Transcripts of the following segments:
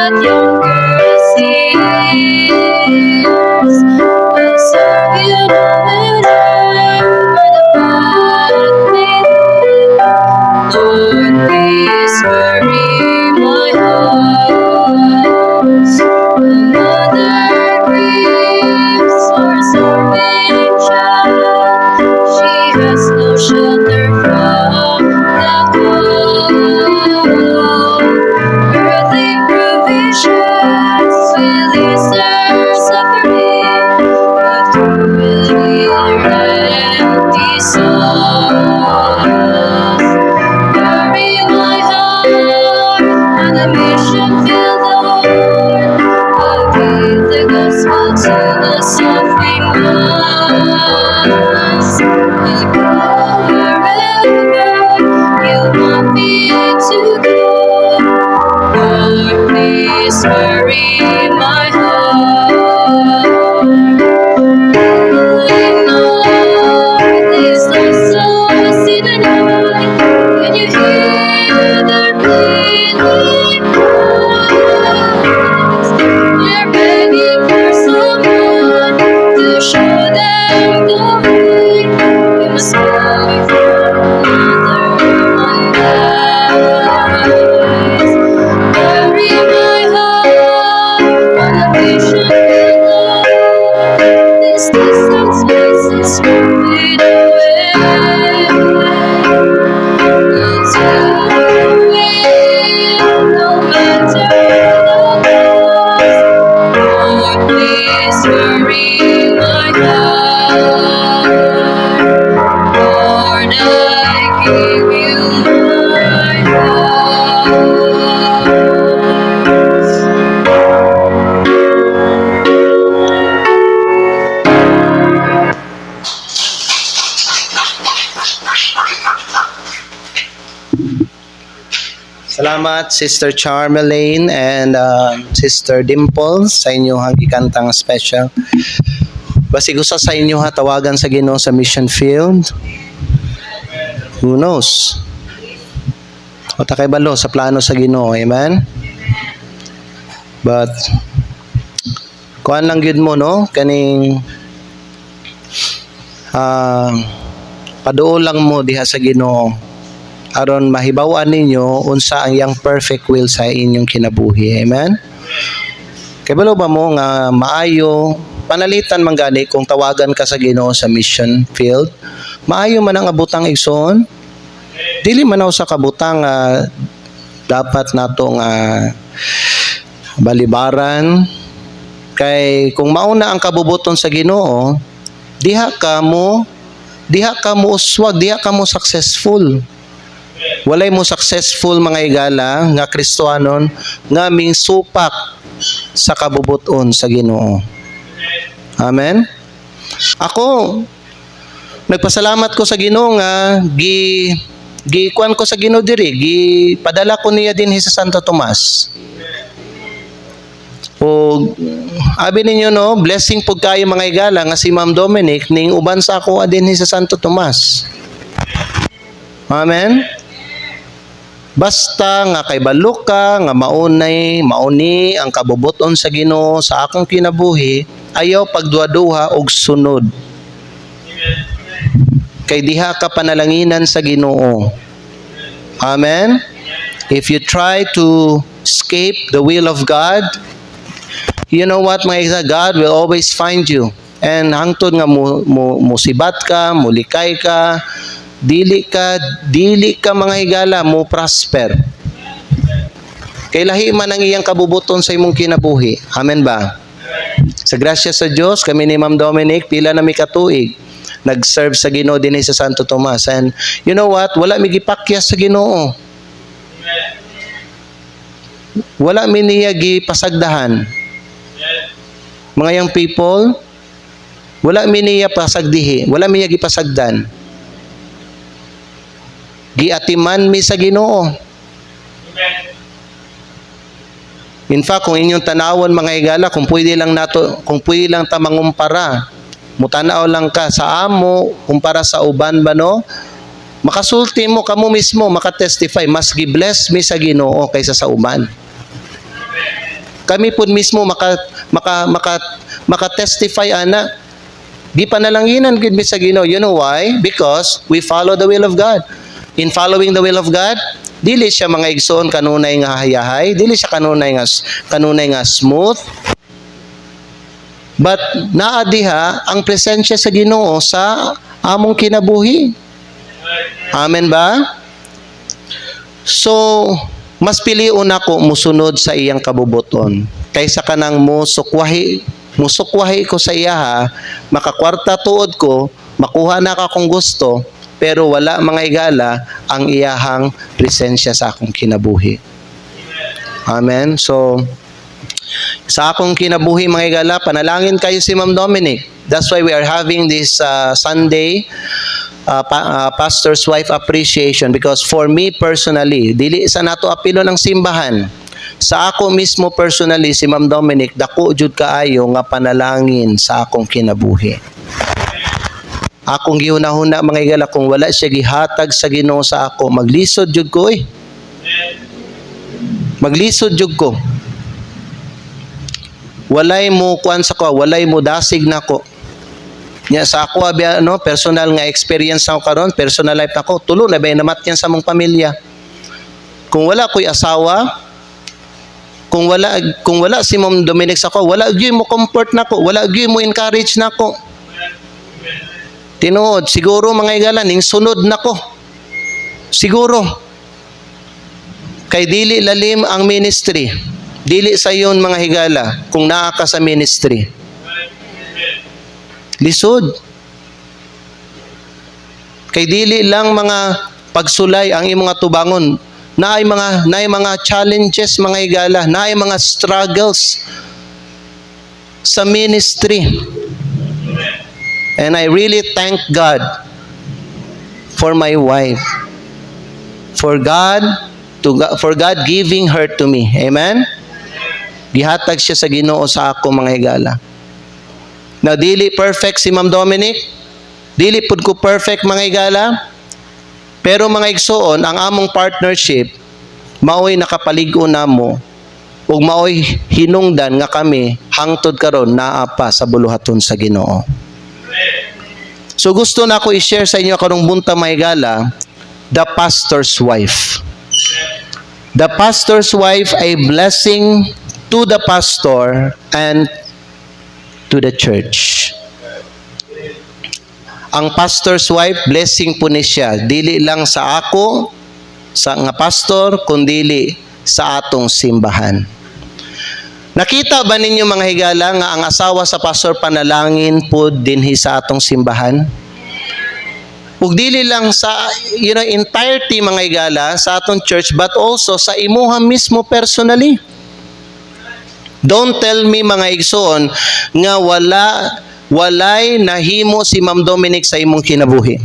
at younger years. I'll serve you no matter where the path may lead. Lord, please hurry my heart. The mother grieves for a starving child. She has no shelter from the cold. Earthly provisions will ease her suffering, but who will heal her empty souls? Bury my heart on a mission-filled Lord. I'll give the gospel to the suffering ones. I'll go wherever you want me to go. Lord, please hurry my heart. These lost souls in the night, when you hear their pleading cries, they're begging for someone to show them the way. We must go before another one dies. Bury my heart on a mission below. This distant space is stripped away. I'll serve no matter the cost. Lord, please hurry my heart. Lord, I give you my heart. Salamat Sister Charmelaine and Sister Dimple sa inyong gikantang special. Basi gusto sa inyo tawagan sa Ginoo sa mission field. Who knows? O takay balo sa plano sa Ginoo, amen? But kuan lang gyud mo no kaning paduol lang mo diha sa Ginoo aron mahibaw-an ninyo unsa ang yang perfect will sa inyong kinabuhi. Amen? Kay balo ba mo nga maayo panalitan man gani kung tawagan ka sa Ginoo sa mission field, maayo man ang abutang igsoon. Dili man sa kabutang dapat nato nga balibaran kay kung mauna ang kabubuton sa Ginoo, diha ka mo uswag, diha ka mo successful. Walay mo successful mga higala nga Kristohanon nga ming supak sa kabubuton sa Ginoo. Amen. Ako nagpasalamat ko sa Ginoo nga gikuan ko sa Ginoo diri, gipadala ko niya din sa Santo Tomas. O abi ninyo no, blessing pud kayo mga higala nga si Ma'am Dominic ning uban sa ako din sa Santo Tomas. Amen. Basta nga kay balok ka nga mauni ang kabubuton sa Ginoo sa akong kinabuhi, ayaw pagduha-duha og sunod. Kay diha ka panalanginan sa Ginoo. Amen. If you try to escape the will of God, you know what mga isa, God will always find you. And hangtod nga musibat ka, mulikay ka, dili ka mga higala mo prosper. Kay lahi man ang iyang kabubuton sa imong kinabuhi. Amen ba? Sa grasya sa Dios, kami ni Ma'am Dominic pila na mi katuig nag-serve sa Ginoo dinhi sa Santo Tomas. And you know what? Wala mi gipakyas sa Ginoo. Wala mi niya gipasagdahan. Mga young people, wala mi niya pasagdihi, wala mi niya gipasagdan. Giatiman mi sa Ginoo. In fact, kung inyong tanawon mga higala, kung pwede lang ta mangumpara, mutanaw lang ka sa amo kumpara sa uban ba no? Makasulti mo kamo mismo, makatestify, mas gi-bless mi sa Ginoo kaysa sa uban. Kami po mismo maka-testify ana. Di panalanginan gid mi sa Ginoo. You know why? Because we follow the will of God. In following the will of God, dili siya mga igsoon kanunay nga hayahay, dili siya kanunay nga smooth. But naa diha ang presensya sa Ginoo sa among kinabuhi. Amen ba? So, mas piliun ako musunod sa iyang kabubuton kaysa kanang musukwahi ko sa iya, makakwarta tuod ko, makuha na ka kung gusto, pero wala mga higala ang iyahang presensya sa akong kinabuhi. Amen. So, sa akong kinabuhi mga higala, panalangin kayo si Ma'am Dominic. That's why we are having this Sunday pastor's wife appreciation, because for me personally, dili sa nato apilo ng simbahan, sa ako mismo personally, si Ma'am Dominic, dako jud kaayo nga panalangin sa akong kinabuhi. Akong gihuna-huna mga higala, kung wala siya gihatag sa Ginoo sa ako, maglisod jud ko maglisod jud ko. Walay mo kuan sa ko, walay mo dasig nako. Nya sa ako personal nga experience ako karon, personal life nako, tulo na bay namatyan sa mong pamilya. Kung wala ko'y asawa, kung wala si Ma'am Dominic sa ko, wala gyud mo comfort nako, wala gyud mo encourage nako. Tinuod siguro mga higala ning sunod nako. Siguro kay dili lalim ang ministry. Dili sa yon mga higala kung naa ka sa ministry. Lisod. Kay dili lang mga pagsulay ang imong tubangon. Naay mga challenges mga higala, naay mga struggles sa ministry. And I really thank God for my wife. For God giving her to me. Amen. Gihatag siya sa Ginoo sa ako mga higala. Na dili perfect si Ma'am Dominic, dili pud ko perfect mga higala, pero mga igsoon, ang among partnership, maoy nakapalig-on namo, ug maoy hinungdan nga kami hangtod karon naa pa sa buluhaton sa Ginoo. So gusto na ako i-share sa inyo karong bunta mga higala, the pastor's wife. The pastor's wife ay blessing to the pastor and to the church. Ang pastor's wife, blessing po ni siya. Dili lang sa ako, sa nga pastor, kundili sa atong simbahan. Nakita ba ninyo mga higala nga ang asawa sa pastor panalangin po dinhi sa atong simbahan? Ug dili lang sa entirety mga higala sa atong church, but also sa imuha mismo personally. Don't tell me mga igsoon nga walay nahimo si Ma'am Dominic sa imong kinabuhi.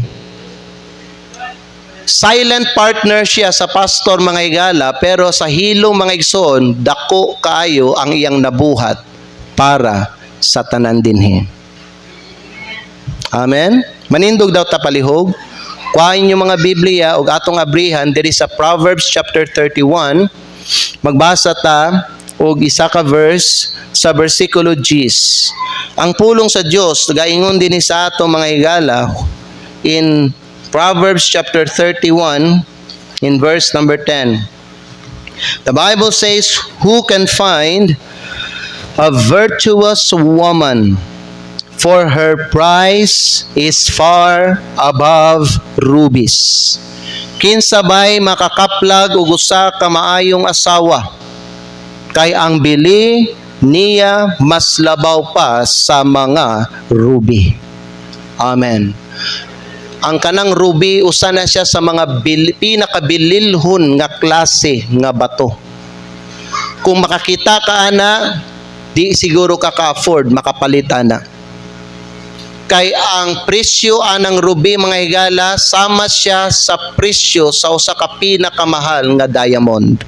Silent partner siya sa pastor mga higala, pero sa hilong mga igsoon, dako kaayo ang iyang nabuhat para sa tanan dinhi. Amen. Manindog daw ta palihog. Kuhain niyo mga Biblia ug atong abrihan diri sa Proverbs chapter 31. Magbasa ta og isa ka verse sa bersikulo 10. Ang pulong sa Dios gaingon dinhi sa ato mga higala in Proverbs chapter 31 in verse number 10. The Bible says, "Who can find a virtuous woman? For her price is far above rubies. Kinsa ba'y makakaplag og usa ka maayong asawa? Kay ang bili niya mas labaw pa sa mga ruby." Amen. Ang kanang ruby, usa na siya sa mga pinakabililhon nga klase nga bato. Kung makakita ka ana, di siguro ka ka-afford makapalit ana. Kay ang presyo anang ruby mga higala, sama siya sa presyo sa usa ka pinakamahal nga diamond.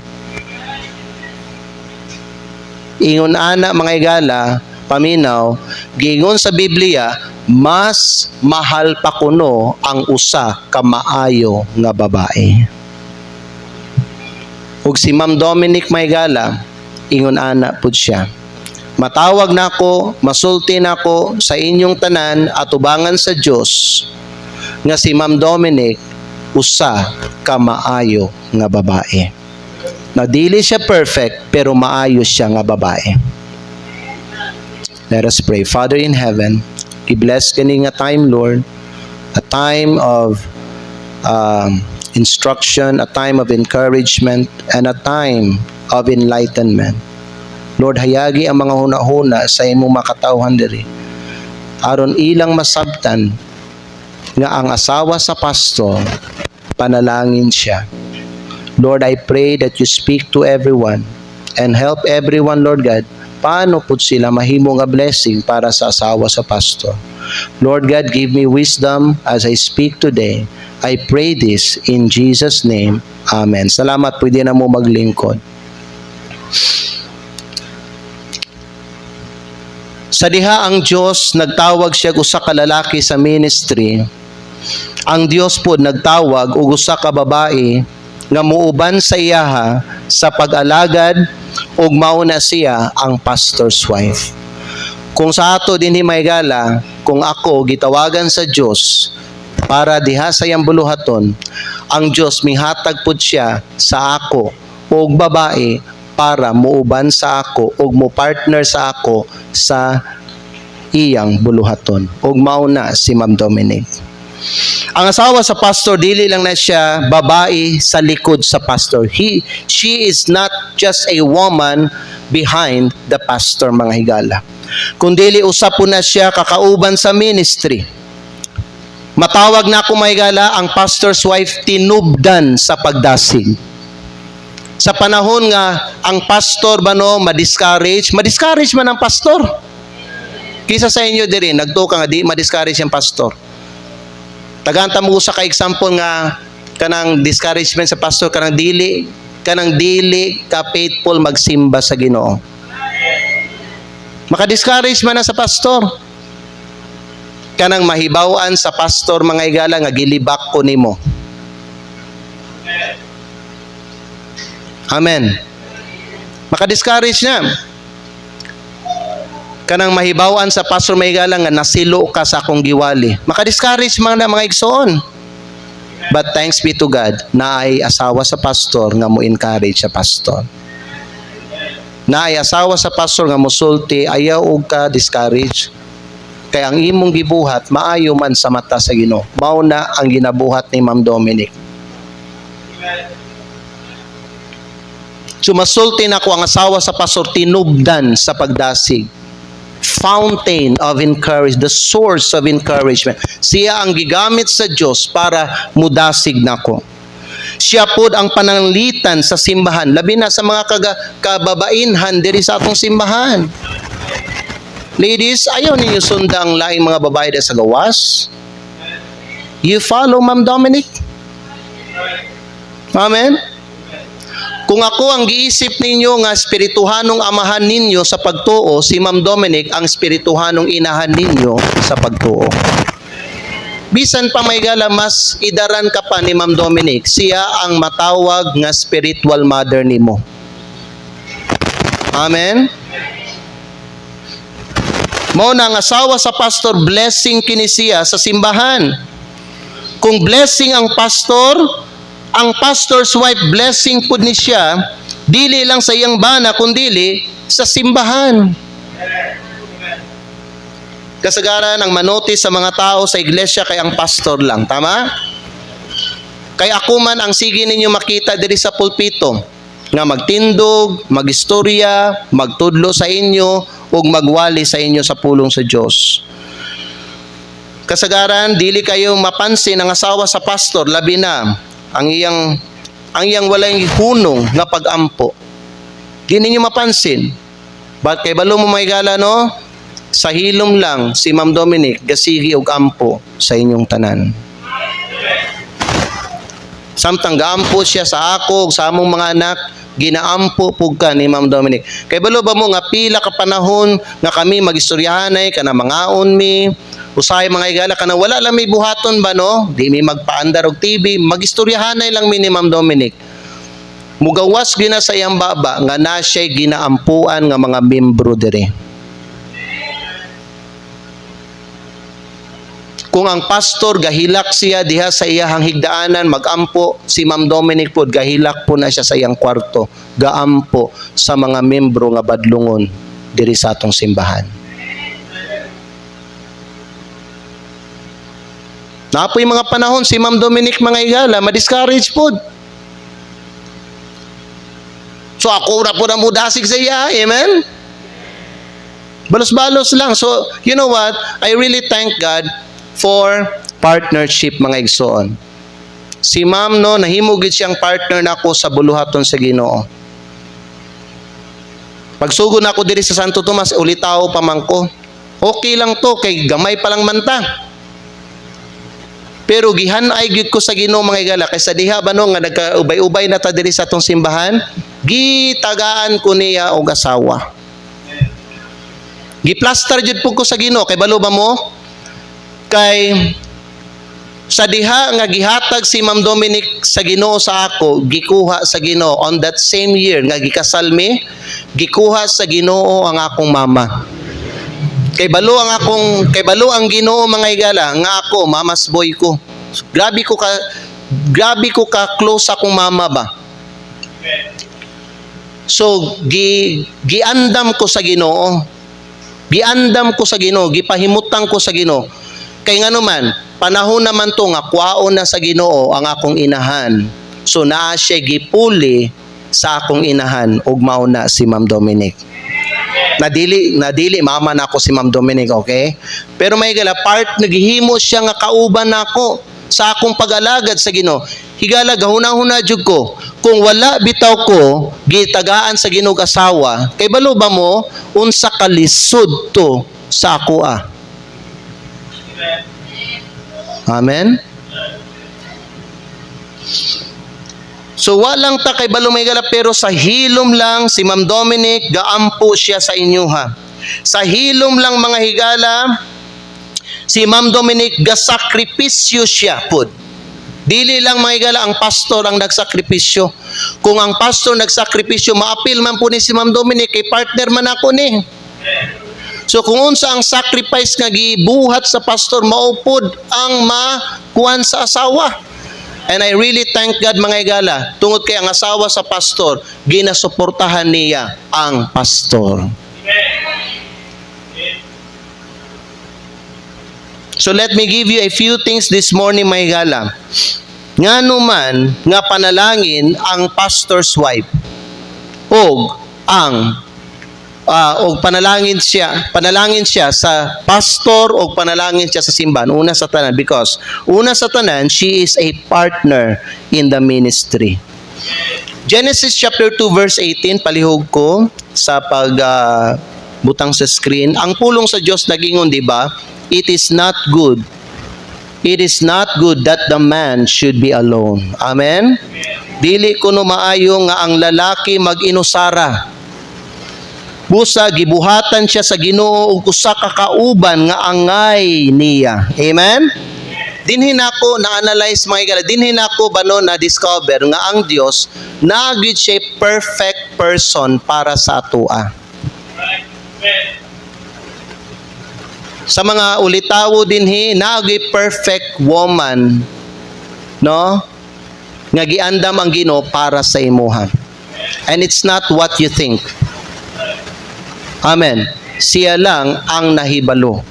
Ingon ana mga higala, paminaw, giingon sa Biblia, mas mahal pa kuno ang usa ka maayo nga babae. Ug si Ma'am Dominic mga higala, ingon ana pud siya. Matawag nako, masulti nako sa inyong tanan at ubangan sa Dios nga si Ma'am Dominic usa ka maayo nga babae. Na dili siya perfect pero maayo siya nga babae. Let us pray. Father in heaven, i-bless kani nga time, Lord, a time of instruction, a time of encouragement, and a time of enlightenment. Lord, hayagi ang mga hunahuna sa imong makatawhan diri. Aron ilang masabtan nga ang asawa sa pastor, panalangin siya. Lord, I pray that you speak to everyone and help everyone, Lord God, paano po sila mahimo nga blessing para sa asawa sa pastor. Lord God, give me wisdom as I speak today. I pray this in Jesus' name. Amen. Salamat, pwede na mo maglingkod. Sa diha ang Dios nagtawag siya usa ka lalaki sa ministry. Ang Dios po nagtawag og usa ka babae nga muuban sa iyaha sa pag-alagad ug mauna siya ang pastor's wife. Kung sa ato dinhi maygala, kung ako gitawagan sa Dios para diha sa iyang buluhaton, ang Dios mihatag pud siya sa ako og babae para muuban sa ako ug mo partner sa ako sa iyang buluhaton. Ug mauna si Ma'am Dominic. Ang asawa sa pastor dili lang na siya babae sa likod sa pastor. She is not just a woman behind the pastor, mga higala. Kundili usap po na siya kakauban sa ministry. Matawag na ako, mga higala, ang pastor's wife tinubdan sa pagdasig. Sa panahon nga ang pastor ma-discourage man ang pastor. Kisa sa inyo diri nagtuka nga di ma-discourage ang pastor. Tagantang mo sa ka example nga kanang discouragement sa pastor kanang dili ka faithful magsimba sa Ginoo. Maka-discourage man na sa pastor. Kanang mahibaw-an sa pastor, mga higala, nga gilibak ko nimo. Amen. Maka-discourage na. Kanang mahibawan sa pastor mahigala nga nasilo ka sa akong giwali. Maka-discourage man na mga igsoon. But thanks be to God na ay asawa sa pastor nga mo encourage sa pastor. Na ay asawa sa pastor nga musulti, ayaw og ka discourage. Kaya ang imong gibuhat maayo man sa mata sa Ginoo. Mao na ang ginabuhat ni Ma'am Dominic. Sumasulti na ko ang asawa sa pastor tinubdan sa pagdasig. Fountain of encouragement, the source of encouragement. Siya ang gigamit sa Dios para mudasig nako. Siya pod ang pananglitan sa simbahan, labi na sa mga kababainhan diri sa atong simbahan. Ladies, ayaw ninyo sunda ang laing mga babae sa gawas. You follow Ma'am Dominic? Amen? Kung ako ang giisip ninyo nga espirituhanong amahan ninyo sa pagtuo, si Ma'am Dominic ang espirituhanong inahan ninyo sa pagtuo. Bisan pa may gala, mas idaran ka pa ni Ma'am Dominic, siya ang matawag nga spiritual mother nimo. Amen? Mao na ang asawa sa pastor, blessing kini siya sa simbahan. Kung blessing ang pastor, ang pastor's wife blessing pud ni siya, dili lang sa iyang bana kundili sa simbahan. Kasagaran ang manotis sa mga tao sa iglesia kay ang pastor lang, tama? Kay ako man ang sige ninyo makita diri sa pulpito nga magtindog, magistorya, magtudlo sa inyo ug magwali sa inyo sa pulong sa Dios. Kasagaran dili kayo mapansin ang asawa sa pastor, labi na ang iyang walay hunong nga pag-ampo. Di ninyo mapansin. But kay balo mo may gala, no? Sa hilom lang si Ma'am Dominic gasigi og ampo sa inyong tanan. Samtang gaampo siya sa ako, sa among mga anak, ginaampo pug ka ni Ma'am Dominic. Kay balo ba mo nga pila ka panahon nga kami magistoryahanay kana mangaon mi, usay mga igala kana wala lang may buhaton ba, no? Di mi magpaandar og TV, magistoryahanay lang mi ni Ma'am Dominic. mugawas gina sa iyang baba nga na siya ginaampuan nga mga membro diri. Kung ang pastor gahilak siya diha sa iyang higdaanan magampo, si Ma'am Dominic pod gahilak po na siya sa iyang kwarto, gaampo sa mga membro nga badlungon diri sa atong simbahan. Napoy mga panahon si Ma'am Dominic mga higala ma-discourage pod. So ako na po na mudasig sa iya, amen? Balos-balos lang. So, you know what? I really thank God for partnership mga igsoon. Si Ma'am no, nahimugid siyang partner nako sa buluhaton sa Ginoo. Pagsugod na ako diri sa Santo Tomas, ulitaw pa man ko. Okay lang to, kay gamay pa lang manta. Pero gihanay gyud ko sa Ginoo mga igala, kaysa diha ba no nga nagkaubay-ubay na ta diri sa atong simbahan, gitagaan ko niya og asawa. Giplaster jud po ko sa Ginoo, kay balo ba mo? Kay sa diha nga gihatag si Ma'am Dominic sa Ginoo sa ako, gikuha sa Ginoo on that same year nga gikasal mi, gikuha sa Ginoo ang akong mama. Kay balo ang Ginoo mga igala nga ako mama's boy ko. Grabe ko ka close akong mama ba. So giandam ko sa Ginoo. Giandam ko sa Ginoo, gipahimutan ko sa Ginoo. Kay ngano man, panahon naman to nga kwaon na sa Ginoo ang akong inahan. So naa siya gipuli sa akong inahan ug mao na si Ma'am Dominic. Nadili mama na ako si Ma'am Dominic, okay? Pero may gala part naghihimo siya nga kauban nako sa akong pag-alagad sa Ginoo. Higala gahunahuna jud ko kung wala bitaw ko gitagaan sa Ginoo asawa, kay balo ba mo unsa ka lisod to sa ako ah. Amen. So walang ta kay balo may gala, pero sa hilom lang si Ma'am Dominic gaampo siya sa inyo ha. Sa hilom lang mga higala si Ma'am Dominic gasakripisyo siya pod. Dili lang mga higala ang pastor ang nagsakripisyo. Kung ang pastor nagsakripisyo, maapil man po ni si Ma'am Dominic, kay partner man ako ni. So kung unsa ang sacrifice nga gibuhat sa pastor, maupod ang makuan sa asawa. And I really thank God mga higala, tungod kay ang asawa sa pastor, ginasuportahan niya ang pastor. So let me give you a few things this morning mga higala. Ngano man nga panalangin ang pastor's wife og panalangin siya sa pastor o panalangin siya sa simbahan. Una sa tanan, because una sa tanan, she is a partner in the ministry. Genesis chapter 2 verse 18, palihog ko sa butang sa screen. Ang pulong sa Diyos nagingon, di ba? It is not good that the man should be alone. Amen? Dili kuno maayo nga ang lalaki mag-inusara. Busa gibuhatan siya sa Ginoo og usa ka kauban nga angay niya. Amen? Dinhi nako na-analyze mga higala, dinhi nako bano na discover nga ang Dios naagid siya perfect person para sa atoa. Sa mga ulitawo dinhi naagid perfect woman, no? Nga giandam ang Ginoo para sa imuha. And it's not what you think. Amen. Siya lang ang nahibalo.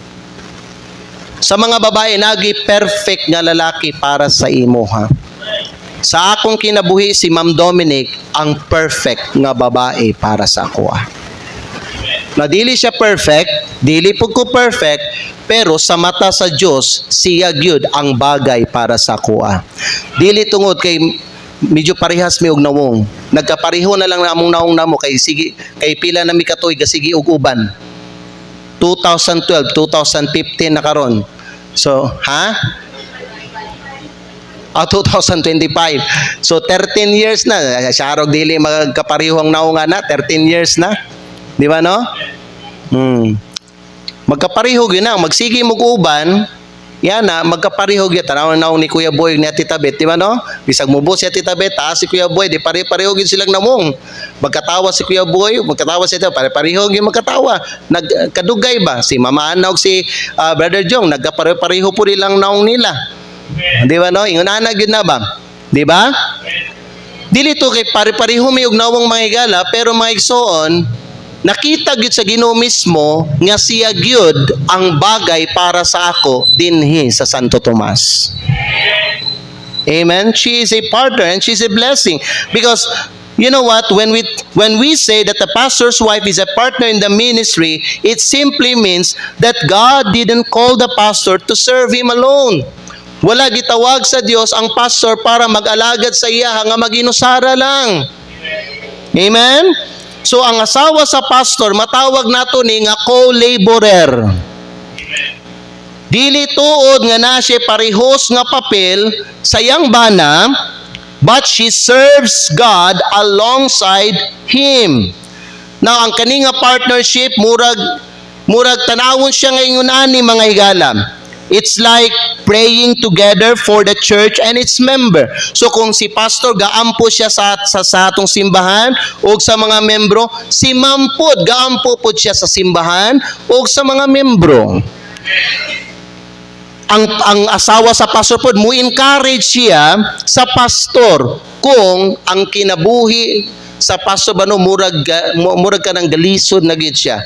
Sa mga babae, nagi perfect nga lalaki para sa imuha. Sa akong kinabuhi, si Ma'am Dominic, ang perfect nga babae para sa ako. Na dili siya perfect, dili po ko perfect, pero sa mata sa Diyos, siya gyud ang bagay para sa ako. Dili tungod kay medyo parehas mi og nawong. Nagkapareho na lang namong nawong namo kay sige kay pila na mi katoy gasigi og uban. 2012, 2015 na karon. So, 2025. So 13 years na. Sarog dili magkapareho ang nawong na, 13 years na. Di ba no? Magkapareho gyud na, magsigi mo og uban, Yan na, magkapareho gyud tanaw naong ni Kuya Boy ni Tita Bet, di ba no? Bisag mubo si Tita Bet, taas si Kuya Boy, di pare-pareho gyud silang namong. Magkatawa si Kuya Boy, magkatawa si Tita, pare-pareho gyud magkatawa. Nagkadugay ba si Mama Ana ug si Brother Jong, nagkapareho po nilang naong nila. Di ba no? Ingon ana gyud na ba? Di ba? Dili to kay pare-pareho may ug nawang mga higala, pero mga igsoon, nakita gyud sa Ginoo mismo nga siya gyud ang bagay para sa ako dinhi sa Santo Tomas. Amen. She is a partner and she's a blessing because you know what, when we say that the pastor's wife is a partner in the ministry, it simply means that God didn't call the pastor to serve him alone. Wala gitawag sa Dios ang pastor para mag-alagad sa iya nga maginusara lang. Amen. So ang asawa sa pastor matawag nato ni nga co-laborer. Dili tuod nga na siya parehos nga papel sa iyang bana, but she serves God alongside him. Now ang kani nga partnership murag tanawon siya ngayon ani mga higala. It's like praying together for the church and its member. So kung si pastor gaampo siya sa atong simbahan o sa mga membro, si ma'am pod gaampo pod siya sa simbahan o sa mga membro. Ang asawa sa pastor pod mo encourage siya sa pastor kung ang kinabuhi sa pastor ba no murag ka ng galisod na gid siya.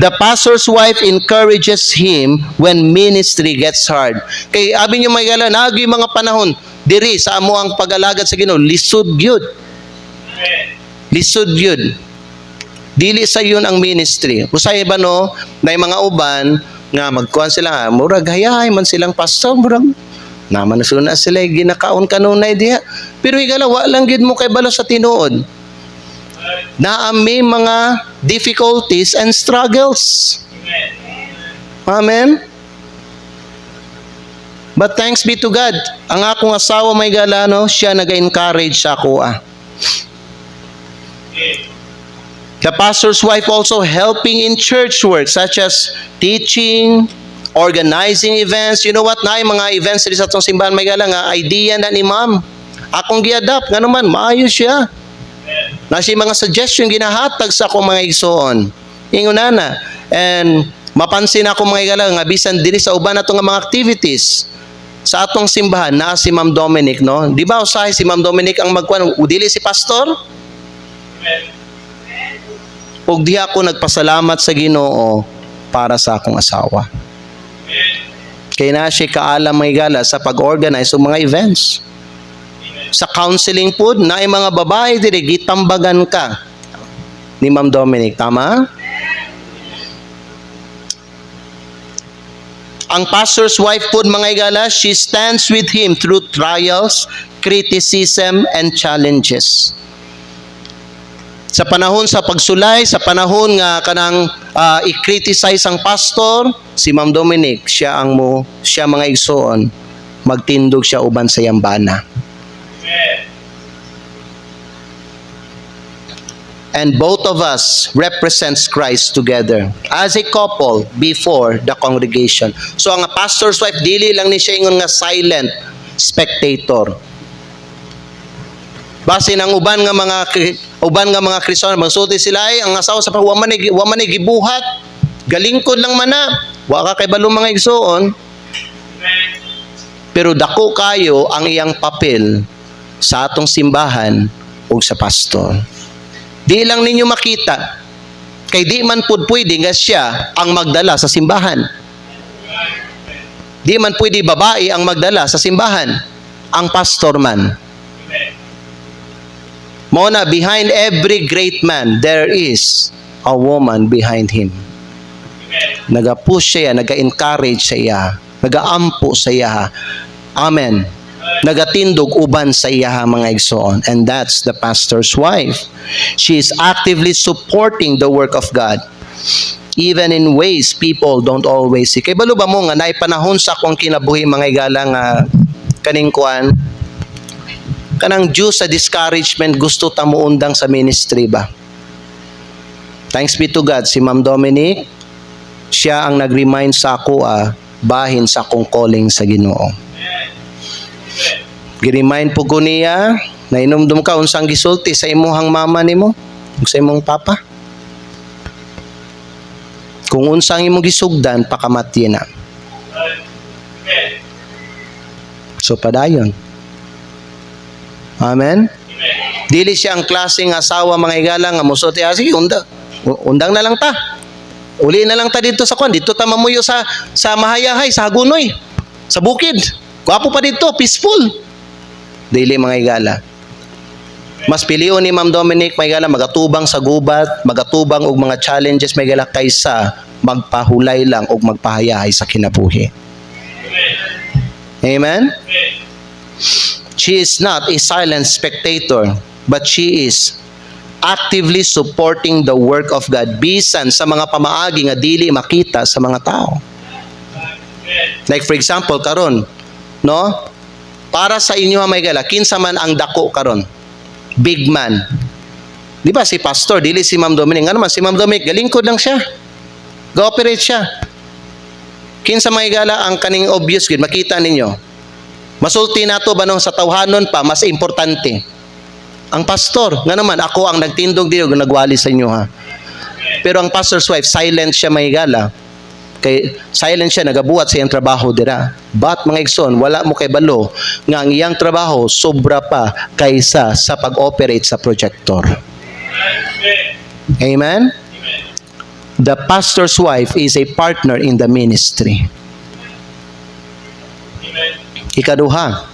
The pastor's wife encourages him when ministry gets hard. Kay abi niyo may gala nagi mga panahon diri sa amo ang pag-alagad sa Ginoo lisod gyud. Lisod gyud. Dili sa yun ang ministry. Usay ba no na mga uban nga magkuan sila murag hayahay man silang pastor murag naman suna sila ginakaon kanunay diha. Pero higala wa lang gid mo kay balo sa tinuod. Na may mga difficulties and struggles. Amen. But thanks be to God. Ang akong asawa may galano, siya naga-encourage sa ako. The pastor's wife also helping in church work such as teaching, organizing events. You know what na mga events sa atong simbahan may gala nga idea na ni ma'am. Akong giadapt nga naman maayo siya. Na si mga suggestion ginahatag sa akong mga igsoon. Ingon na. And mapansin ako mga igala nga bisan diri sa uban nato nga mga activities sa atong simbahan na si Ma'am Dominic, no? Di ba usahay si Ma'am Dominic ang magkuan dili si pastor? Ug di ako nagpasalamat sa Ginoo para sa akong asawa. Kay na siya kaalam mga igala sa pag-organize og mga events. Sa counseling po, na mga babae dire gitambagan ka ni Ma'am Dominic, tama? Ang pastor's wife po mga igala, she stands with him through trials, criticism, and challenges. Sa panahon sa pagsulay, sa panahon nga kanang i-criticize ang pastor, si Ma'am Dominic, siya mga igsoon, magtindog siya uban sa iyang bana. And both of us represents Christ together as a couple before the congregation. So ang pastor's wife dili lang ni siya ingon nga silent spectator. Base nang uban nga mga Kristiyano magsulti sila ay ang asawa sa wa man gibuhat. Galingkod lang man na. Wa ka kay balo mga igsoon. Pero dako kayo ang iyang papel sa atong simbahan o sa pastor. Di lang ninyo makita, kay di man pud pwede nga siya ang magdala sa simbahan. Di man pwede babae ang magdala sa simbahan, ang pastor man. Mona, behind every great man, there is a woman behind him. Naga-push siya, naga-encourage siya, naga-ampo siya. Amen. Nagatindog uban sa iya mga igsoon, and that's the pastor's wife. She is actively supporting the work of God even in ways people don't always see. Kay balo ba mo nga naay panahon sa akong kinabuhi mga igala nga kaning kuan kanang due sa discouragement gusto ta muundang sa ministry ba. Thanks be to God, si Ma'am Dominic siya ang nag-remind sa ako bahin sa akong calling sa Ginoo. Gi-remind po ko niya na inumdum ka unsang gisulti sa imuhang mama nimo ug sa imong papa. Kung unsang imong gisugdan pakamatye na. So padayon. Amen. Dili siya ang klaseng asawa mga higala nga musulti, sige undang na lang ta. Uli na lang ta dito sa kwan, dito ta mamuyo sa Mahayahay, sa Hagunoy, sa bukid. Gwapo pa dito, peaceful. Dili mga higala. Mas pilion ni Ma'am Dominic mga higala magatubang sa gubat, magatubang og mga challenges mga higala kaysa magpahulay lang og magpahayahay sa kinabuhi. Amen. She is not a silent spectator, but she is actively supporting the work of God bisan sa mga pamaagi nga dili makita sa mga tao. Like for example karon, no? Para sa inyo may gala, kinsa man ang dako karon? Big man. Di ba si pastor dili si Ma'am Dominic? Ano man si Ma'am Dominic galingkod lang siya. Go-operate siya. Kinsa may gala ang kaning obvious gid makita ninyo. Masulti nato ba no sa tawhanon pa mas importante. Ang pastor, nga naman, ako ang nagtindog dito, nagwali sa inyo ha. Pero ang pastor's wife, silent siya may gala. Kay, silent siya, nagabuhat sa iyang trabaho dira. But mga igsoon, wala mo kay balo, nga ang iyang trabaho, sobra pa kaysa sa pag-operate sa projector. Amen? The pastor's wife is a partner in the ministry. Ikaduha,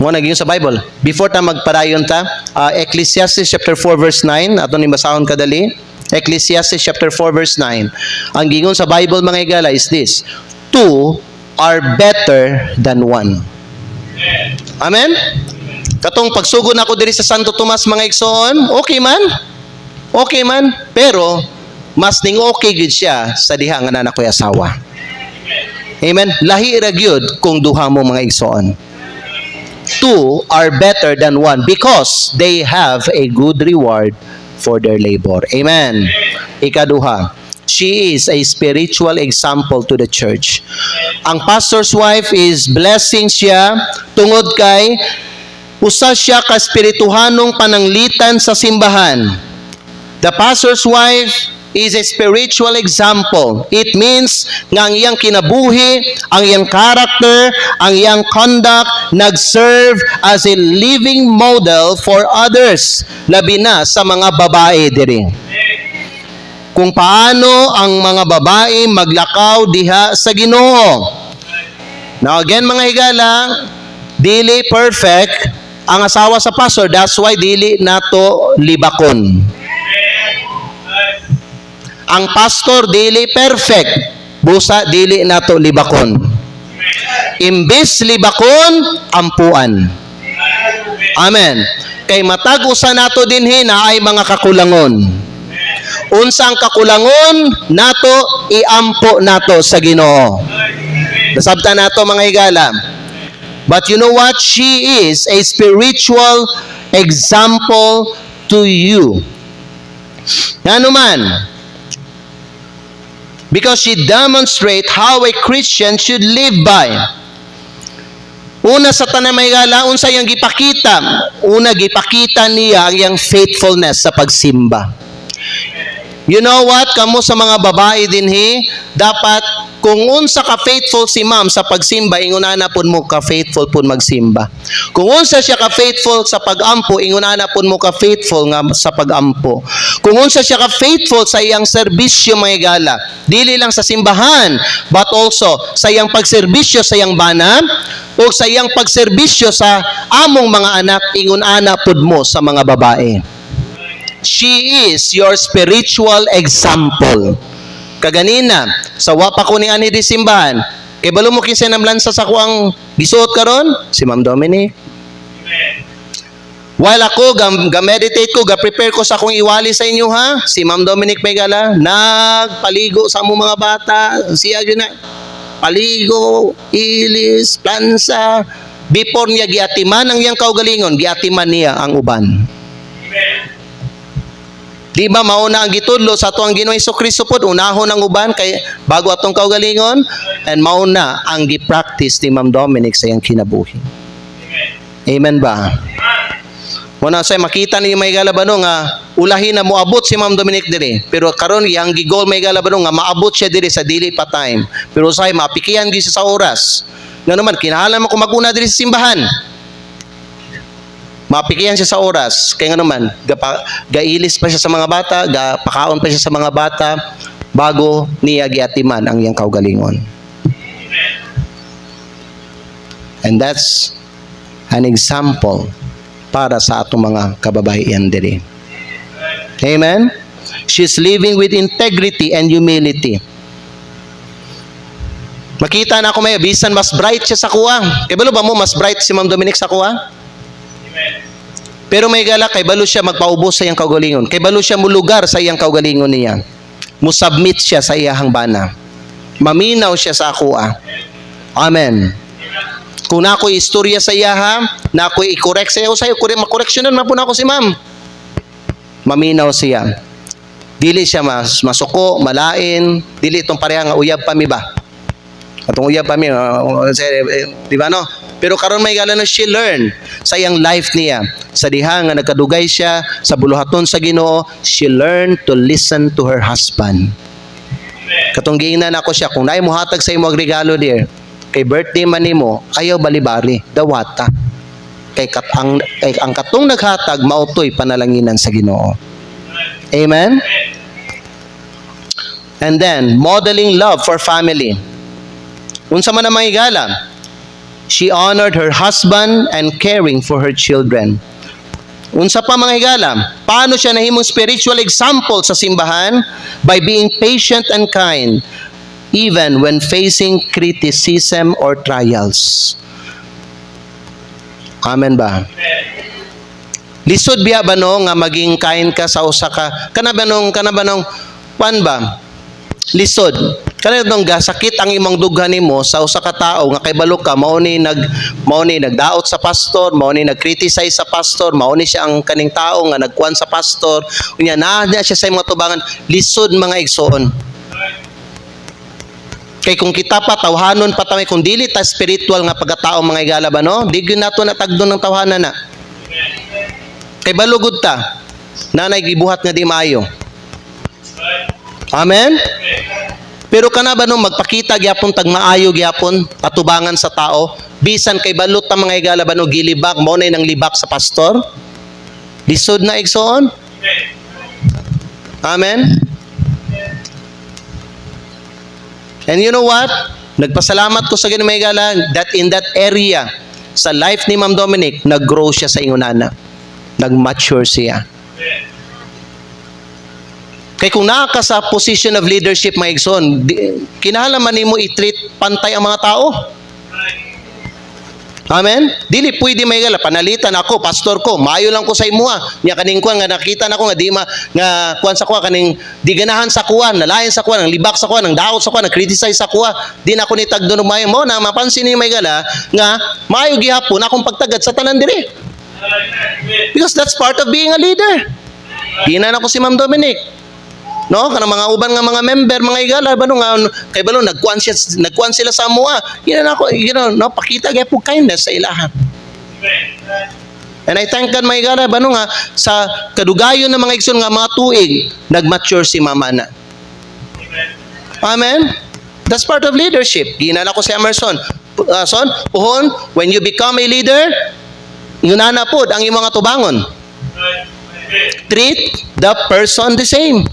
mo nagyon sa Bible. Before ta magpadayon ta, Ecclesiastes chapter 4 verse 9, ato ni basahon kadali. Ecclesiastes chapter 4 verse 9. Ang gingon sa Bible mga higala is this: two are better than one. Amen? Katong pagsugod ako diri sa Santo Tomas mga igsoon, okay man? Okay man, pero mas ning okay gid siya sa diha nga nanak ko'y asawa. Amen? Lahi ra gyud kung duha mo mga igsoon. Two are better than one because they have a good reward for their labor. Amen. Ikaduha, she is a spiritual example to the church. Ang pastor's wife is blessing siya tungod kay usa siya ka espirituhanong pananglitan sa simbahan. The pastor's wife is a spiritual example. It means nga ang iyang kinabuhi, ang iyang character, ang iyang conduct nag-serve as a living model for others, labi na sa mga babae diri. Kung paano ang mga babae maglakaw diha sa Ginoo. Now again mga higala, dili perfect ang asawa sa pastor, that's why dili nato libakon. Ang pastor dili perfect, busa dili nato libakon. Imbis libakon, ampuan. Amen. Kay matag usa nato dinhi na ay mga kakulangon. Unsang kakulangon nato iampo nato sa Ginoo. Nasabtan nato mga higala. But you know what? She is a spiritual example to you. Ano man? Because she demonstrates how a Christian should live by. Una sa tanang may gala, unsa yang gipakita? Una gipakita niya ang iyang faithfulness sa pagsimba. You know what? Kamo sa mga babae dinhi, dapat kung unsa ka faithful si ma'am sa pagsimba, inguna pud mo ka faithful pud magsimba. Kung unsa siya ka faithful sa pagampo, inguna pud mo ka faithful nga sa pagampo. Kung unsa siya ka faithful sa iyang serbisyo mga gala, dili lang sa simbahan, but also sa iyang pagserbisyo sa iyang bana, o sa iyang pagserbisyo sa among mga anak, inguna pud mo sa mga babae. She is your spiritual example. Kaganina, sa wapa ko ni ani di simbahan, kay balo mo kinsa namlansa sa ko ang gisuot karon? Si Ma'am Dominic. While ako ga-meditate ko, ga-prepare ko sa akong iwali sa inyo ha, si Ma'am Dominic Megala, nagpaligo sa among mga bata, siya yun na, paligo, ilis, plansa, before niya giatiman ang iyang kaugalingon, giatiman niya ang uban. Di ba mauna ang gitudlo sa atong Ginoong Hesukristo pod, unahon ang uban kay bago atong kaugalingon, and mauna ang gi-practice ni Ma'am Dominic sa iyang kinabuhi. Amen ba? Muna say makita ni may galabano nga ulahin na moabot si Ma'am Dominic diri, pero karon yang gigol may galabano nga maabot siya diri sa dili pa time. Pero say mapikihan gyud siya sa oras. Nga naman kinahanglan mo kung maguna diri sa simbahan. Mapikihan siya sa oras. Kaya nga naman, gailis pa siya sa mga bata, pakaon pa siya sa mga bata, bago niya giatiman ang iyang kaugalingon. And that's an example para sa atong mga kababaihan diri. Amen? She's living with integrity and humility. Makita na ako may bisan mas bright siya sa kuha. Kaya balo ba mo mas bright si Ma'am Dominic sa kuha? Pero may gala, kay balo siya magpaubos sa iyang kaugalingon. Kay balo siya mulugar sa iyang kaugalingon niya. Musubmit siya sa iyang bana. Maminaw siya sa akua. Amen. Kung na ako'y istorya sa iya ha, na ako'y i-correct sa iyo, makoreksyonan man po na ako si ma'am. Maminaw siya. Dili siya masuko, malain, dili itong pareha nga uyab pa mi ba? Atong uyab pa mi, di ba no? Pero karon may gala na she learn sa iyang life niya. Sa diha nga nagkadugay siya sa buluhaton sa Ginoo, she learned to listen to her husband. Katong giingnan ako siya, kung naay mohatag sa imo og regalo dear, kay birthday man nimo, ayaw balibari, dawata. Kay ang katong naghatag mautoy panalanginan sa Ginoo. Amen. And then modeling love for family. Unsa man ang mahigala? She honored her husband and caring for her children. Unsa pa mga higala? Paano siya nahimong spiritual example sa simbahan? By being patient and kind, even when facing criticism or trials. Amen ba? Lisod biya ba no nga maging kind ka sa usa ka? Kana ba nung pan ba? Lisod. Kana nung gasakit ang imong dughan nimo sa usa ka tawo nga kay balo ka mao ni nagdaot sa pastor, mao ni nag-criticize sa pastor, mao ni siya ang kaning tawo nga nagkuan sa pastor, unya na siya sa imong tubangan, lisod mga igsoon. Kay kung kita pa tawhanon pa taway kung dili ta spiritual nga pagkatao mga igala ba no, di gyud nato natagdon ng tawhanan na. Kay balugod ta. Nanay gibuhat nga di maayo. Amen. Pero kana ba nung magpakita gyapon tag maayo gyapon patubangan sa tao, bisan kay balot ta mga igala ba no gilibak mo na nang libak sa pastor? Lisod na igsoon? Amen. And you know what? Nagpasalamat ko sa Ginoo mga igala that in that area sa life ni Ma'am Dominic, nag-grow siya sa ingunana. Nag-mature siya. Kay kung naa ka sa position of leadership, mga igsoon, kinahanglan man nimo i-treat pantay ang mga tao. Amen? Dili pwede may gala panalitan ako, pastor ko, maayo lang ko sa imuha. Nya kaning kuan nga nakita nako nga di nga kuan sa kuha kaning di ganahan sa kuha, nalain sa kuha, nang libak sa kuha, nang daot sa kuha, nang criticize sa kuha. Di na ko ni tagdo maayo mo na mapansin ni may gala nga maayo gihapon akong pagtagad sa tanan diri. Because that's part of being a leader. Di na ako si Ma'am Dominic. No, kanang mga uban nga mga member, mga igala bano nga kay balo nagkuan sila sa amoa. Ina nako, no, pakita gyud kindness sa ilaha. And I thank God mga igala bano nga sa kadugayon ng mga igsoon nga mga tuig nagmature si mama na. Amen. That's part of leadership. Ginana ko si Emerson. Son, puhon, when you become a leader, yunana pod ang imong mga tubangon. Treat the person the same.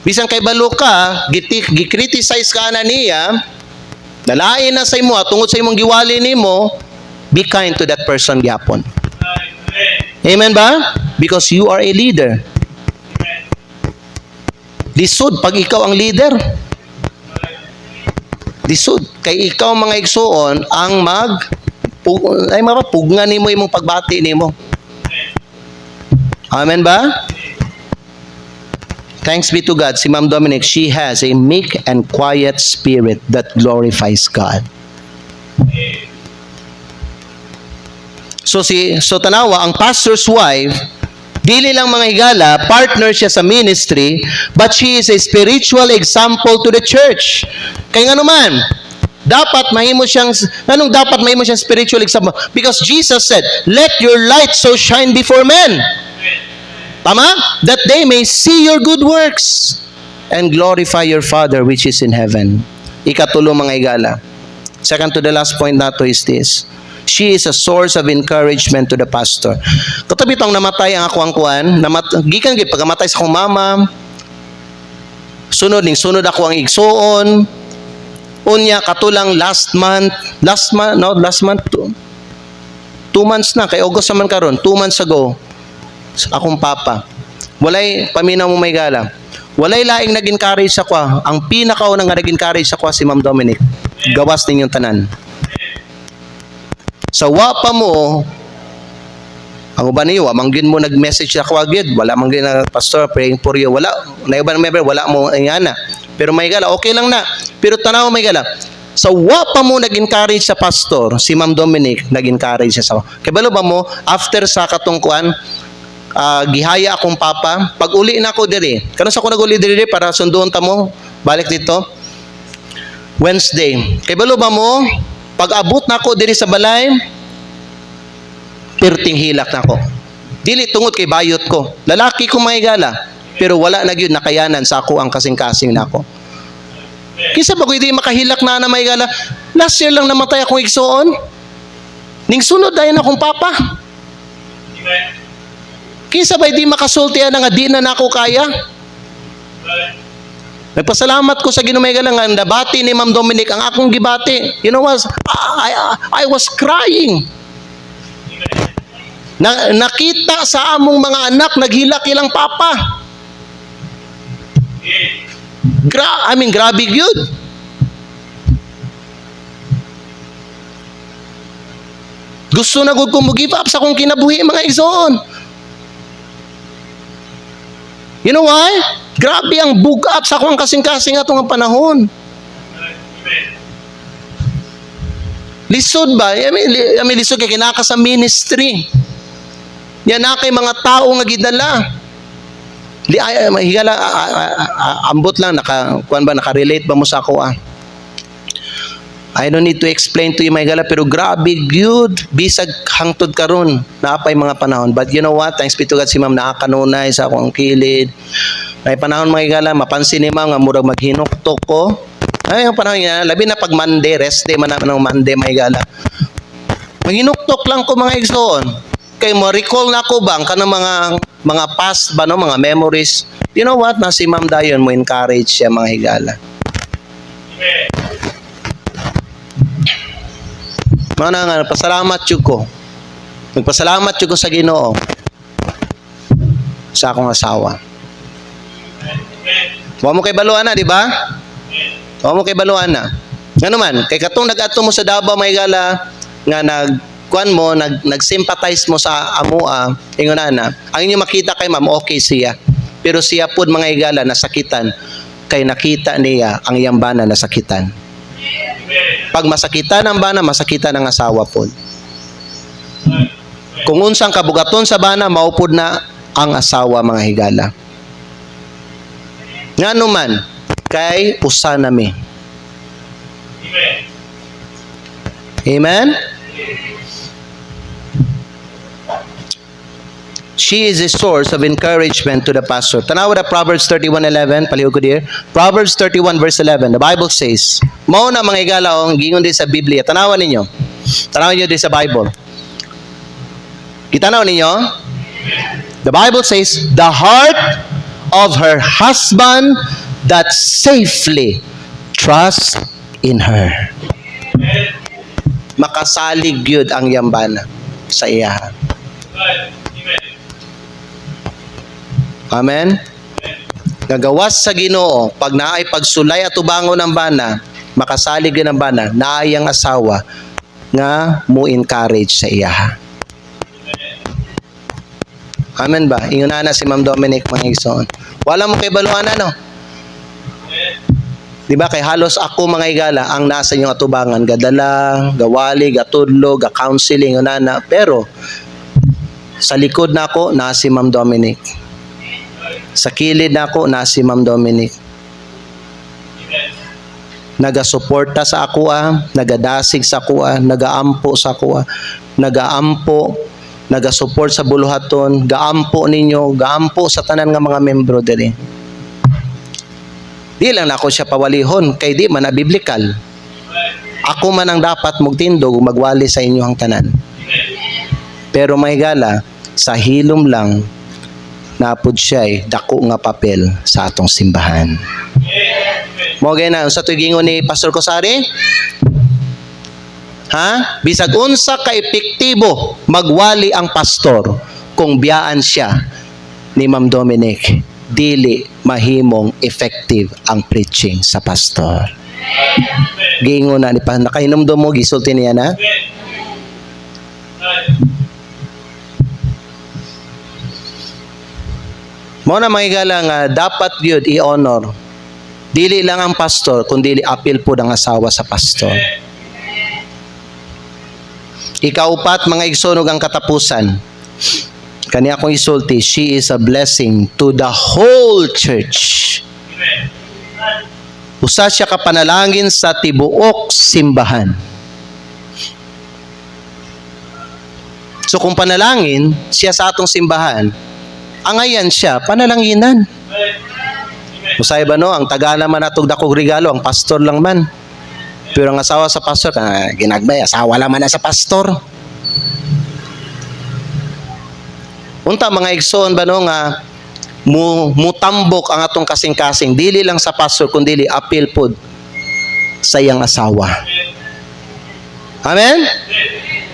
Bisan kay balo ka, gi-criticize ka na niya, nalain na sa imo tungod sa imong giwali nimo, be kind to that person gyapon. Amen ba? Because you are a leader. Lisod pag ikaw ang leader. Lisod kay ikaw mga igsoon ang mapugna nimo imong pagbati nimo. Amen ba? Thanks be to God, si Ma'am Dominic, she has a meek and quiet spirit that glorifies God. So tanawa, ang pastor's wife, Dili lang mga higala, partner siya sa ministry, but she is a spiritual example to the church. Kaya nga naman, dapat mahimo siyang, anong dapat mahimo siyang spiritual example? Because Jesus said, let your light so shine before men. Tama? That they may see your good works and glorify your Father which is in heaven. Ikatulo mga higala. Second to the last point nato is this. She is a source of encouragement to the pastor. Katabi tong namatay ang ako ang kuan, gikan gid pagkamatay sa akong mama. Sunod ako ang igsuon. Unya katulang last month, 2 months na kay August man karon, 2 months ago. Akong papa. Walay paminaw mo may gala. Walay laing nag-encourage sa kwa. Ang pinakaunang nga nag-encourage sa kwa si Ma'am Dominic. Gawas ninyong tanan. Sa wapa mo, ang uban niyo, manggin mo nag-message sa kwagid, wala manggin na pastor praying for you, wala, na iba member, wala mo ingana. Pero may gala, okay lang na. Pero tanaw may gala. Sa wapa mo nag-encourage sa pastor, si Ma'am Dominic nag-encourage sa. Kaya balo ba mo, after sa katungkuan, gihaya akong papa, pag uli na ako diri. Kano sa ako nag-uli diri para sunduon ta mo, balik dito. Wednesday. Kaya balo ba mo, pag abot na ako diri sa balay, perting hilak na ako. Dili tungod kay bayot ko. Lalaki ko mga higala, pero wala na gyud nakayanan sa ako ang kasing-kasing nako. Kisa ba ko hindi makahilak na mga higala? Last year lang namatay akong igsuon. Ning sunod dayon akong papa. Kisa ba hindi makasultian nga di na nako kaya? Nagpasalamat ko sa Ginoo lang ang nabati ni Ma'am Dominic ang akong gibati. You know what? I was crying. Nakita sa among mga anak naghilak ilang papa. Grabe gyud. Gusto na gud ko mo give up sa akong kinabuhi mga igsoon. You know why? Grabe ang bugat sa akong kasing-kasing atong panahon. Lisod ba? Ami lisod kay kinaka sa ministry. Yan na kay mga tao nga gidala. Higala ambot lang naka-relate ba mo sa ako ah? I don't need to explain to you my higala pero grabe gyud bisag hangtod karon naapay mga panahon. But you know what? Thanks be to God si Ma'am nakakanunay sa akong kilid. May panahon mga higala mapansin ni Ma'am nga murag maghinuktok ko. Ay ang panahon nga labi na pag Monday, rest day man naman ng Monday mga higala. Maghinuktok lang ko mga igsoon. Kay mo recall na ko bang kanang mga past ba no mga memories. You know what? Na si Ma'am dayon mo encourage siya mga higala. Mana nga pasalamat jud ko. Nagpasalamat jud ko sa Ginoo sa akong asawa. Wa mo kay baluan na, di ba? Wa mo kay baluan na. Ngano man, kay katong nag-adto mo sa Davao may gala nga nag-sympathize mo sa amoa, ingon na. Ang inyo makita kay Ma'am okay siya. Pero siya pud mga higala nasakitan kay nakita niya ang iyang bana nasakitan. Pag masakitan ang bana, masakitan ang asawa po. Kung unsang kabugaton sa bana, maupod na ang asawa mga higala. Nga naman, kay usa nami. Amen? She is a source of encouragement to the pastor. Tanawa na Proverbs 31:11, paliw ko dir. Proverbs 31 verse 11. The Bible says, mao na mga higala ang gingon din sa Biblia. Tanawa ninyo. Tanawa niyo din sa Bible. Kitanaw ninyo? The Bible says, the heart of her husband that safely trusts in her. Makasalig yun ang yambana sa iya. Amen? Nagawas sa Ginoo, pag naay pagsulay at ubangon ng bana, makasalig yun ang bana, naay ang asawa nga mo encourage sa iya. Amen ba? Ingon na si Ma'am Dominic mga igsoon. Wala mo kay baluan no? Di ba kay halos ako mga higala ang nasa inyong atubangan, gadala, gawali, gatudlo, ga-counseling, unana. Pero Sa likod na ako, na si Ma'am Dominic. Sa kilid na ako, na si Ma'am Dominic. Nagasuporta sa ako, nagadasig sa ako, nagaampo sa ako, nagaampo, nagasupport sa buluhaton, gaampo ninyo, gaampo sa tanan nga mga membro diri. Di lang na ako siya pawalihon, kay di man na biblikal. Ako man ang dapat magtindog, magwali sa inyo ang tanan. Pero mahigala, sa hilom lang, napod siya dako nga papel sa atong simbahan. Mo na sa tugingon ni Pastor Cosari? Bisag unsa ka epektibo magwali ang pastor kung biyaan siya ni Ma'am Dominic, dili mahimong effective ang preaching sa pastor. Gingon na ni pa nakahinumdum mo gisulti niya na. Mo na mahigala nga dapat gyud i-honor dili lang ang pastor, kundi apil po ang asawa sa pastor. Ikaupat, mga igsonog ang katapusan. Kani akong isulti, she is a blessing to the whole church. Usa siya ka panalangin sa tibuok simbahan. So kung panalangin siya sa atong simbahan, angayan siya, panalanginan. Usay ba no, ang taga naman natog dakog regalo, ang pastor lang man. Pero ang asawa sa pastor, ginagbay, asawa lang man na sa pastor. Unta mga igsoon ba no nga, mutambok ang atong kasing-kasing, dili lang sa pastor, kundi apil pod sa iyang asawa. Amen?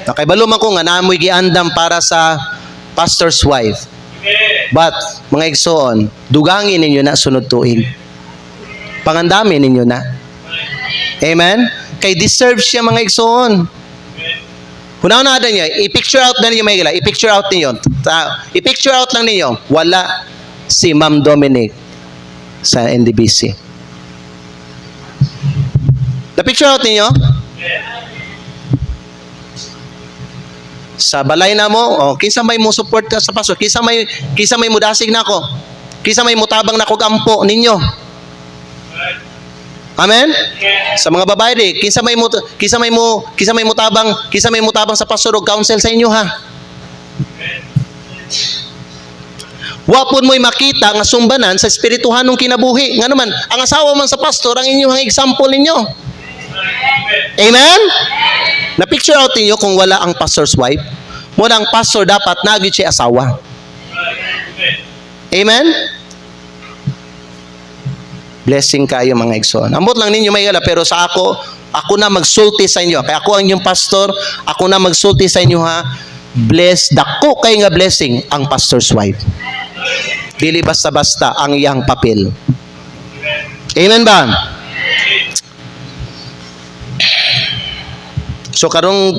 Nakaibalo man ko nga, naamoy giandam para sa pastor's wife. But, mga igsoon, dugangin ninyo na sunod tuig. Pangandamin ninyo na. Amen? Kay deserve siya, mga igsoon. Hunaw-nada niya, i-picture out na ninyo, may gila. I-picture out ninyo. I-picture out lang ninyo. Wala si Ma'am Dominic sa NDBC. Na-picture out ninyo? Sa balay na mo, kinsa may mo support ka sa pastor, kinsa may mudasig nako, kinsa may mutabang nako gampo ninyo. Amen? Sa mga babae di, kinsa may mutabang sa pastor ug counsel sa inyo ha. Wapon mo'y makita nga sumbanan sa espirituhanong kinabuhi. Nga naman, ang asawa man sa pastor ang inyong example ninyo. Amen? Na-picture out ninyo kung wala ang pastor's wife. Muna ang pastor dapat nagit siya asawa. Amen? Blessing kayo mga igsoon. Ambot lang ninyo may gala, pero sa ako na magsulti sa inyo. Kaya ako ang inyong pastor, ako na magsulti sa inyo ha. Bless, dako kay nga blessing ang pastor's wife. Dili basta-basta ang iyang papel. Amen ba? So karong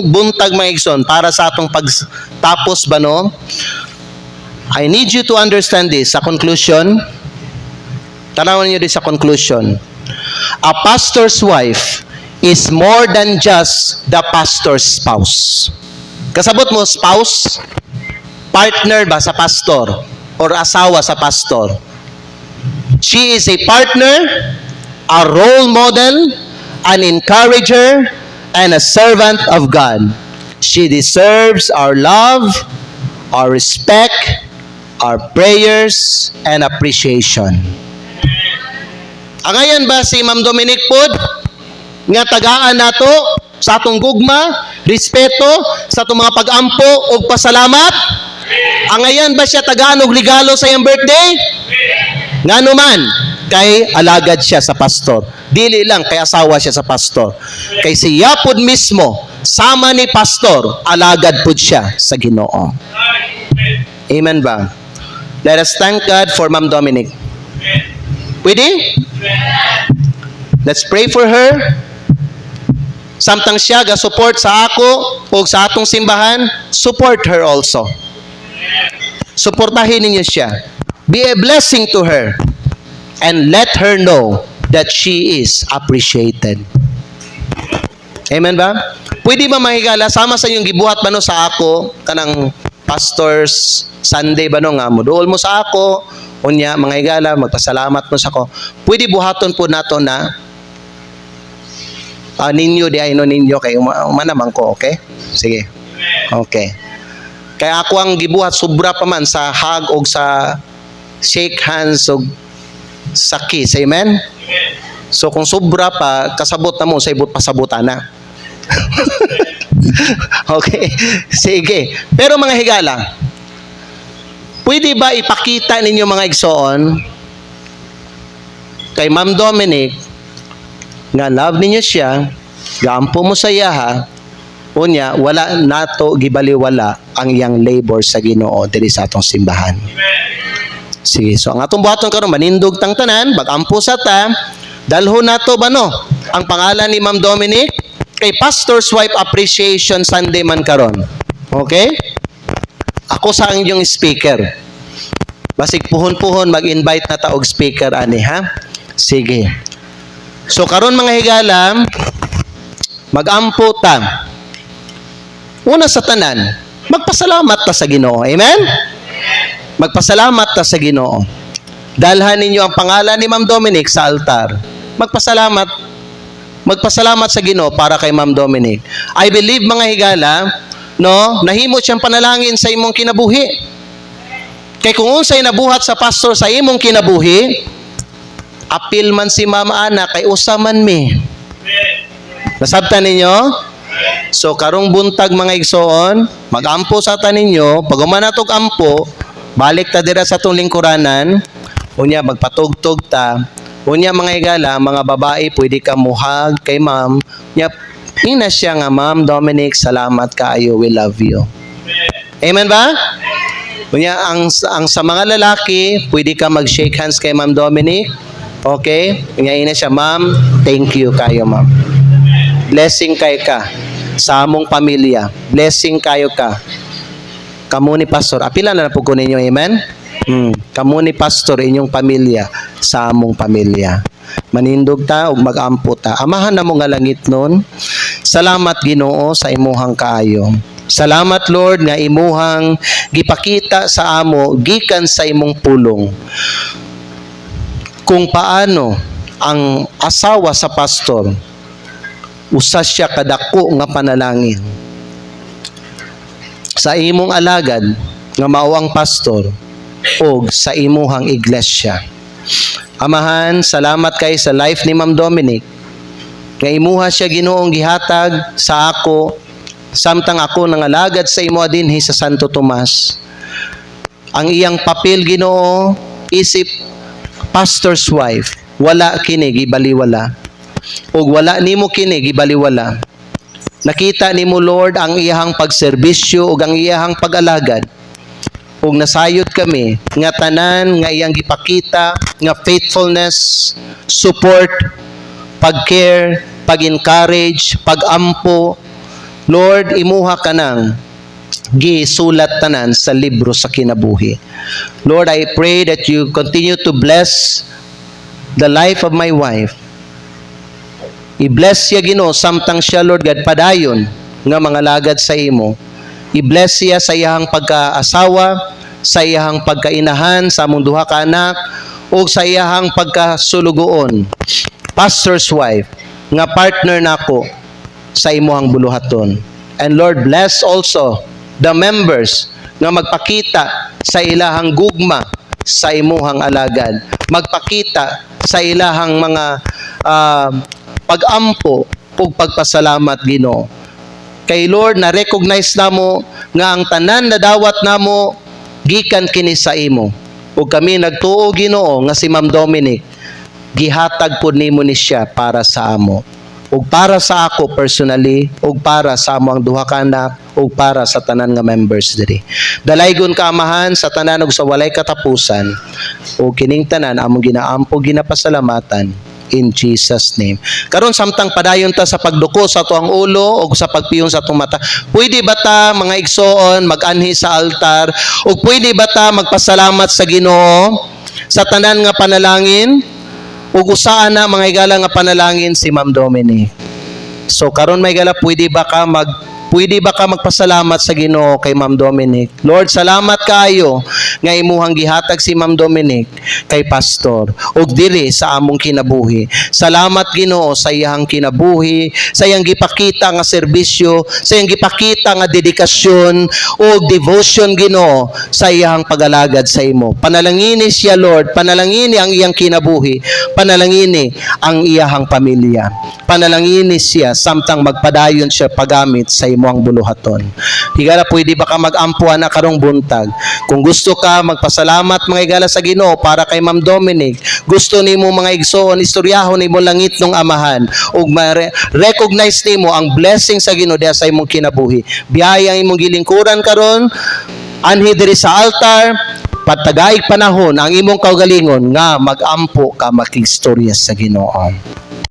buntag mga igsoon para sa atong pagtapos ba no? I need you to understand this sa conclusion. Tanawon niyo din sa conclusion. A pastor's wife is more than just the pastor's spouse. Kasabot mo spouse, partner ba sa pastor or asawa sa pastor? She is a partner, a role model, an encourager, and a servant of God. She deserves our love, our respect, our prayers, and appreciation. Angayan ba si Ma'am Dominic pod? Nga tagaan nato sa atong gugma, respeto, sa atong mga pag-ampo o pasalamat? Angayan ba siya tagaan og regalo sa iyang birthday? Nga naman, kay alagad siya sa pastor. Dili lang kay asawa siya sa pastor. Kay siya pod mismo, sama ni pastor, alagad pod siya sa Ginoo. Amen ba? Let us thank God for Ma'am Dominic. Pwede? Let's pray for her. Samtang siya ga-support sa ako o sa atong simbahan, support her also. Suportahin ninyo siya. Be a blessing to her. And let her know that she is appreciated. Amen ba? Pwede ba mahigala, sama sa inyong gibuhat ba no sa ako, kanang pastors Sunday ba no nga mo duol mo sa ako unya mga higala magpasalamat mo sa ako. Pwede buhaton po nato na ninyo di ay no ninyo kay umanamang ko, okay? Sige. Okay. Kaya ako ang gibuhat sobra pa man sa hug og sa shake hands og sa kiss. Amen? So kung sobra pa, kasabot na mo sa ibot pasabutan na. Okay. Sige. Pero mga higala, pwede ba ipakita ninyo mga igsoon kay Ma'am Dominic nga love ninyo siya, gaampo mo sa iyaha, unya wala nato gibaliwala ang iyang labor sa Ginoo diri sa atong simbahan. Sige, so ang atong buhaton karon manindog tang tanan, bagampo sa ta, dalhon nato ba no ang pangalan ni Ma'am Dominic kay Pastor's Wife Appreciation Sunday man karon. Okay? Ako sa inyong speaker. Basig puhon-puhon mag-invite na ta og speaker ani ha. Sige. So karon mga higala, magampo ta. Una sa tanan, magpasalamat ta sa Ginoo. Amen? Magpasalamat ta sa Ginoo. Dalhan ninyo ang pangalan ni Ma'am Dominic sa altar. Magpasalamat. Magpasalamat sa Ginoo para kay Ma'am Dominic. I believe mga higala, no, nahimo siyang panalangin sa imong kinabuhi. Kay kung unsay nabuhat sa pastor sa imong kinabuhi, apil man si Mama Ana kay usa man mi. Nasabtan ninyo? So karong buntag mga igsoon, magampo sa taninyo, pag umanatog ampo, balik ta dira sa tong lingkuranan, unya magpatugtog ta. Unya mga higala, mga babae pwede ka muhag kay ma'am. Unya ina siya nga, Ma'am Dominic, salamat kaayo, we love you. Amen ba? Unya ang sa mga lalaki, pwede ka mag-shake hands kay Ma'am Dominic. Okay? Unya ina siya, Ma'am, thank you kayo, Ma'am. Blessing kay ka sa among pamilya. Blessing kayo ka. Kamu ni pastor. Apila na po ko ninyo, amen? Kamu ni pastor inyong pamilya sa among pamilya. Manindog ta ug magampo ta. Amahan na mo nga langit nun. Salamat Ginoo sa imuhang kaayo. Salamat Lord nga imuhang gipakita sa amo gikan sa imong pulong. Kung paano ang asawa sa pastor usa siya kadako nga panalangin sa imong alagad nga mao ang pastor o sa imuhang iglesia. Amahan, salamat kay sa life ni Ma'am Dominic nga imuha siya Ginoong gihatag sa ako samtang ako nangalagad sa imo dinhi sa Santo Tomas. Ang iyang papel Ginoo isip pastor's wife, wala kini gibaliwala. O wala nimo kini gibaliwala. Nakita nimo Lord ang iyahang pagserbisyo ug ang iyahang pag-alagad. Ug nasayod kami nga tanan nga iyang gipakita nga faithfulness, support, pag-care, pag-encourage, pag-ampo. Lord, imuha ka nang gisulat tanan sa libro sa kinabuhi. Lord, I pray that you continue to bless the life of my wife. I-bless siya Ginoo samtang siya Lord God padayon nga mga lagad sa imo. I-bless siya sa iyahang pagkaasawa, sa iyahang pagkainahan sa among duha ka anak o sa iyahang pagkasulugoon. Pastor's wife nga partner nako sa imuhang buluhaton. And Lord, bless also the members nga magpakita sa ilahang gugma sa imuhang alagad. Magpakita sa ilahang mga pag-ampo ug pagpasalamat Ginoo. Kay Lord, na-recognize namo nga ang tanan na dawat namo gikan kini sa imo. Ug kami nagtuo Ginoo nga si Ma'am Dominic gihatag pud nimo ni siya para sa amo. Ug para sa ako personally, ug para sa amo ang duha ka anak, ug para sa tanan nga members diri. Dalaygon ka amahan sa tanan ug sa walay katapusan. Ug kining tanan among ginaampo ginapasalamatan. In Jesus' name. Karon samtang padayon ta sa pagduko sa tuang ulo o sa pagpiyong sa atong mata. Pwede ba ta mga igsoon mag-anhi sa altar o pwede ba ta magpasalamat sa Ginoo sa tanan nga panalangin o usaan na mga igala nga panalangin si Ma'am Dominic. So karon may igala pwede ba ka Pwede ba ka magpasalamat sa Ginoo kay Ma'am Dominic? Lord, salamat kayo nga imuhang gihatag si Ma'am Dominic kay pastor ug diri sa among kinabuhi. Salamat Ginoo sa iyang kinabuhi, sa iyang gipakita nga serbisyo, sa iyang gipakita nga dedikasyon ug devotion Ginoo sa iyang pagalagad sa imo. Panalangini siya Lord, panalangini ang iyang kinabuhi, panalangini ang iyang pamilya. Panalangini siya samtang magpadayon siya pagamit sa imo ang buluhaton. Higala, pwede ba ka mag-ampuan na karong buntag? Kung gusto ka magpasalamat mga higala sa Ginoo para kay Ma'am Dominic, gusto nimo mga igsoon istoryahon nimo langit ng Amahan ug recognize nimo ang blessing sa Ginoo diha sa imong kinabuhi. Biyaya ang imong gilingkuran karon anhi diri sa altar, patagaig panahon ang imong kaugalingon nga magampo ka makistorya sa Ginoo.